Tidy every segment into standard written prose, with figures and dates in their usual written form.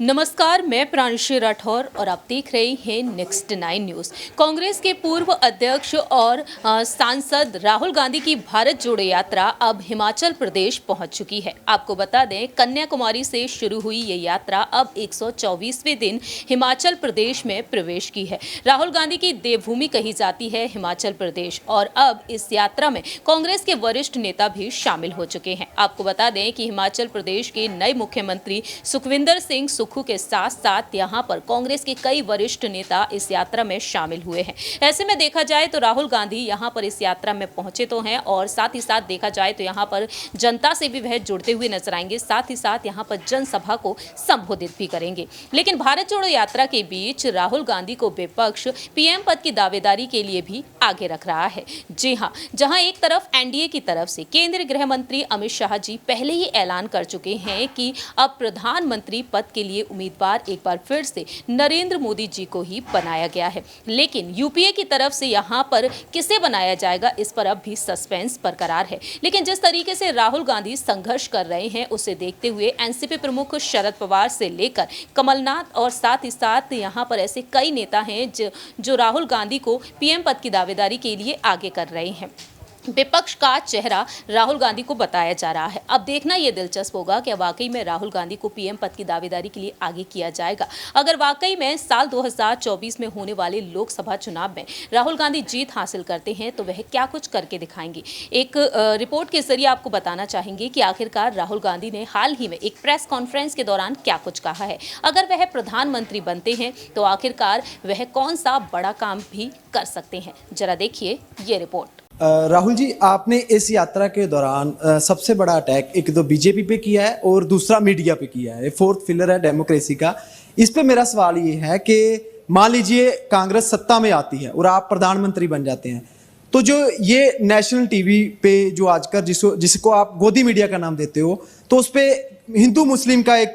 नमस्कार, मैं प्रांशु राठौर और आप देख रहे हैं नेक्स्ट 9 न्यूज़। कांग्रेस के पूर्व अध्यक्ष और सांसद राहुल गांधी की भारत जोड़ो यात्रा अब हिमाचल प्रदेश पहुंच चुकी है। आपको बता दें, कन्याकुमारी से शुरू हुई ये यात्रा अब 124वें दिन हिमाचल प्रदेश में प्रवेश की है। राहुल गांधी की देवभूमि कही जाती है हिमाचल प्रदेश और अब इस यात्रा में कांग्रेस के वरिष्ठ नेता भी शामिल हो चुके हैं। आपको बता दें कि हिमाचल प्रदेश के नए मुख्यमंत्री सुखविंदर सिंह सुक्खू के साथ साथ यहां पर कांग्रेस के कई वरिष्ठ नेता इस यात्रा में शामिल हुए हैं। ऐसे में देखा जाए तो राहुल गांधी यहां पर इस यात्रा में पहुंचे तो हैं और साथ ही साथ देखा जाए तो यहां पर जनता से भी वह जुड़ते हुए नजर आएंगे, साथ ही साथ यहां पर जनसभा को संबोधित भी करेंगे। लेकिन भारत जोड़ो यात्रा के बीच राहुल गांधी को विपक्ष पीएम पद की दावेदारी के लिए भी आगे रख रहा है। जी हां, जहां एक तरफ एनडीए की तरफ से केंद्रीय गृह मंत्री अमित शाह जी पहले ही ऐलान कर चुके हैं कि अब प्रधानमंत्री पद के लिए उम्मीदवार एक बार फिर से नरेंद्र मोदी जी को ही बनाया गया है, लेकिन यूपीए की तरफ से यहां पर किसे बनाया जाएगा इस पर अब भी सस्पेंस बरकरार है। लेकिन जिस तरीके से राहुल गांधी संघर्ष कर रहे हैं उसे देखते हुए एनसीपी प्रमुख शरद पवार से लेकर कमलनाथ और साथ ही साथ यहां पर ऐसे कई नेता हैं जो राहुल गांधी को पीएम पद की दावेदारी के लिए आगे कर रहे हैं। विपक्ष का चेहरा राहुल गांधी को बताया जा रहा है। अब देखना यह दिलचस्प होगा कि वाकई में राहुल गांधी को पीएम पद की दावेदारी के लिए आगे किया जाएगा। अगर वाकई में साल 2024 में होने वाले लोकसभा चुनाव में राहुल गांधी जीत हासिल करते हैं तो वह क्या कुछ करके दिखाएंगे। एक रिपोर्ट के जरिए आपको बताना चाहेंगे कि आखिरकार राहुल गांधी ने हाल ही में एक प्रेस कॉन्फ्रेंस के दौरान क्या कुछ कहा है। अगर वह प्रधानमंत्री बनते हैं तो आखिरकार वह कौन सा बड़ा काम भी कर सकते हैं। जरा देखिए ये रिपोर्ट। राहुल जी, आपने इस यात्रा के दौरान सबसे बड़ा अटैक एक तो बीजेपी पे किया है और दूसरा मीडिया पे किया है। फोर्थ पिलर है डेमोक्रेसी का। इस पे मेरा सवाल ये है कि मान लीजिए कांग्रेस सत्ता में आती है और आप प्रधानमंत्री बन जाते हैं, तो जो ये नेशनल टीवी पे जो आजकल जिसको आप गोदी मीडिया का नाम देते हो, तो उस पे हिंदू मुस्लिम का एक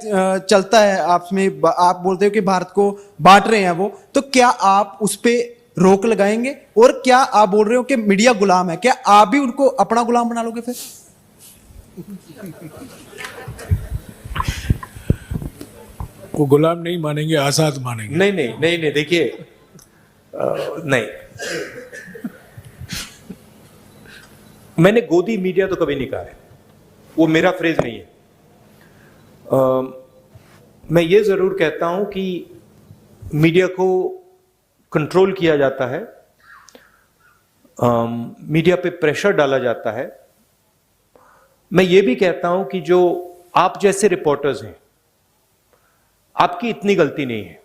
चलता है, आपस में आप बोलते हो कि भारत को बांट रहे हैं वो, तो क्या आप उस पे रोक लगाएंगे? और क्या आप बोल रहे हो कि मीडिया गुलाम है, क्या आप भी उनको अपना गुलाम बना लोगे फिर? वो गुलाम नहीं मानेंगे, आजाद मानेंगे। नहीं, देखिए, नहीं, मैंने गोदी मीडिया तो कभी नहीं कहा है, वो मेरा फ्रेज नहीं है। मैं ये जरूर कहता हूं कि मीडिया को कंट्रोल किया जाता है, मीडिया पे प्रेशर डाला जाता है। मैं ये भी कहता हूं कि जो आप जैसे रिपोर्टर्स हैं, आपकी इतनी गलती नहीं है।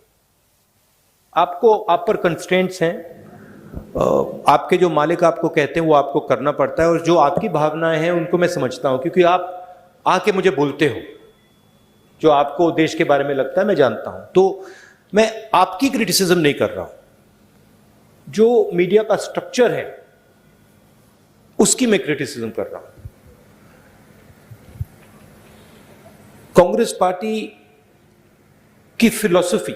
आप पर कंस्ट्रेंट्स हैं, आपके जो मालिक आपको कहते हैं वो आपको करना पड़ता है, और जो आपकी भावनाएं हैं उनको मैं समझता हूं, क्योंकि आप आके मुझे बोलते हो, जो आपको देश के बारे में लगता है मैं जानता हूं। तो मैं आपकी क्रिटिसिज्म नहीं कर रहा हूं, जो मीडिया का स्ट्रक्चर है उसकी मैं क्रिटिसिज्म कर रहा हूं। कांग्रेस पार्टी की फिलॉसफी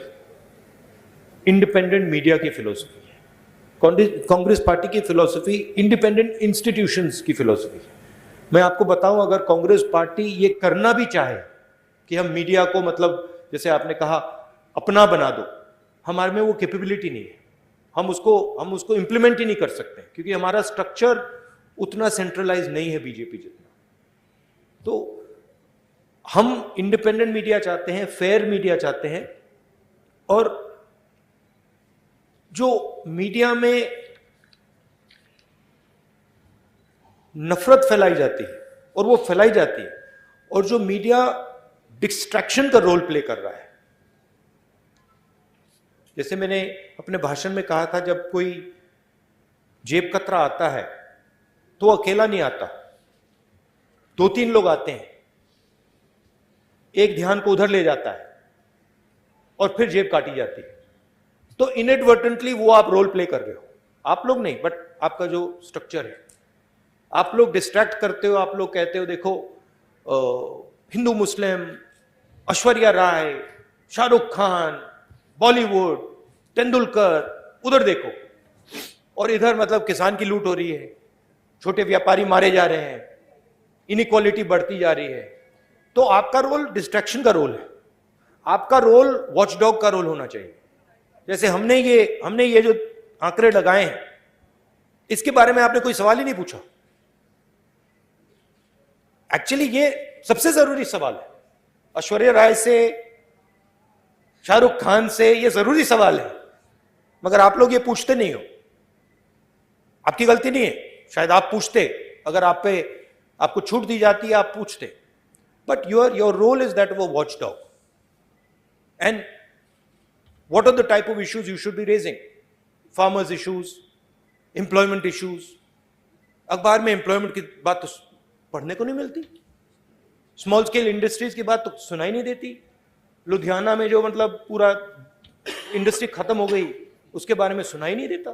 इंडिपेंडेंट मीडिया की फिलॉसफी है। कांग्रेस पार्टी की फिलॉसफी इंडिपेंडेंट इंस्टीट्यूशंस की फिलॉसफी है। मैं आपको बताऊं, अगर कांग्रेस पार्टी ये करना भी चाहे कि हम मीडिया को, मतलब जैसे आपने कहा, अपना बना दो, हमारे में वो कैपेबिलिटी नहीं है। हम उसको इंप्लीमेंट ही नहीं कर सकते, क्योंकि हमारा स्ट्रक्चर उतना सेंट्रलाइज नहीं है बीजेपी जितना। तो हम इंडिपेंडेंट मीडिया चाहते हैं, फेयर मीडिया चाहते हैं, और जो मीडिया में नफरत फैलाई जाती है और वो फैलाई जाती है, और जो मीडिया डिस्ट्रैक्शन का रोल प्ले कर रहा है, जैसे मैंने अपने भाषण में कहा था, जब कोई जेब कतरा आता है तो वो अकेला नहीं आता, 2-3 लोग आते हैं, एक ध्यान को उधर ले जाता है और फिर जेब काटी जाती है। तो इनएडवर्टेंटली वो आप रोल प्ले कर रहे हो, आप लोग नहीं, बट आपका जो स्ट्रक्चर है, आप लोग डिस्ट्रैक्ट करते हो। आप लोग कहते हो देखो, हिंदू मुस्लिम, ऐश्वर्या राय, शाहरुख खान, बॉलीवुड, तेंदुलकर, उधर देखो, और इधर मतलब किसान की लूट हो रही है, छोटे व्यापारी मारे जा रहे हैं, इनइक्वालिटी बढ़ती जा रही है। तो आपका रोल डिस्ट्रैक्शन का रोल है। आपका रोल वॉचडॉग का रोल होना चाहिए। जैसे हमने ये जो आंकड़े लगाए हैं, इसके बारे में आपने कोई सवाल ही नहीं पूछा। एक्चुअली ये सबसे जरूरी सवाल है। ऐश्वर्या राय से, शाहरुख खान से ये जरूरी सवाल है, मगर आप लोग ये पूछते नहीं हो। आपकी गलती नहीं है, शायद आप पूछते, अगर आपको छूट दी जाती है आप पूछते, but your role is that वो watch dog. And what are the type of issues you should be raising? Farmers issues, employment issues. अखबार में employment की बात तो पढ़ने को नहीं मिलती। स्मॉल स्केल इंडस्ट्रीज की बात तो सुनाई नहीं देती। लुधियाना में जो मतलब पूरा इंडस्ट्री खत्म हो गई, उसके बारे में सुनाई नहीं देता।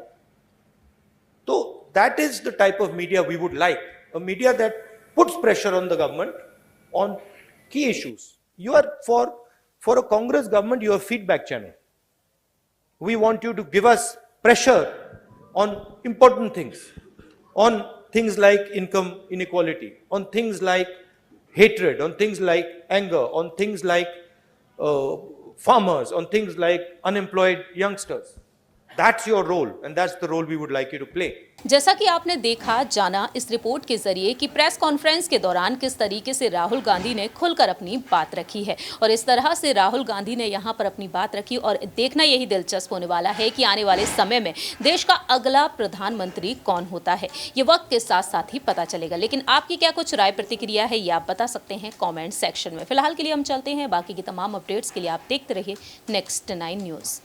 तो that is the type of media we would like, a media that puts pressure on the government on key issues. You are for a Congress government, you are a feedback channel. We want you to give us pressure on important things, on things like income inequality, on things like hatred, on things like anger, on things like farmers, on things like unemployed youngsters. That's your role, and that's the role we would like you to play. जैसा कि आपने देखा जाना इस report के जरिए कि press conference के दौरान किस तरीके से राहुल गांधी ने खुलकर अपनी बात रखी है, और इस तरह से राहुल गांधी ने यहां पर अपनी बात रखी। और देखना यही दिलचस्प होने वाला है कि आने वाले समय में देश का अगला प्रधानमंत्री कौन होता है, ये वक्त के साथ साथ ही पता चलेगा। लेकिन आपकी क्या कुछ राय प्रतिक्रिया है, ये आप बता सकते हैं कॉमेंट सेक्शन में। फिलहाल के लिए हम चलते हैं, बाकी की तमाम अपडेट्स के लिए आप देखते रहिए Next 9 न्यूज़।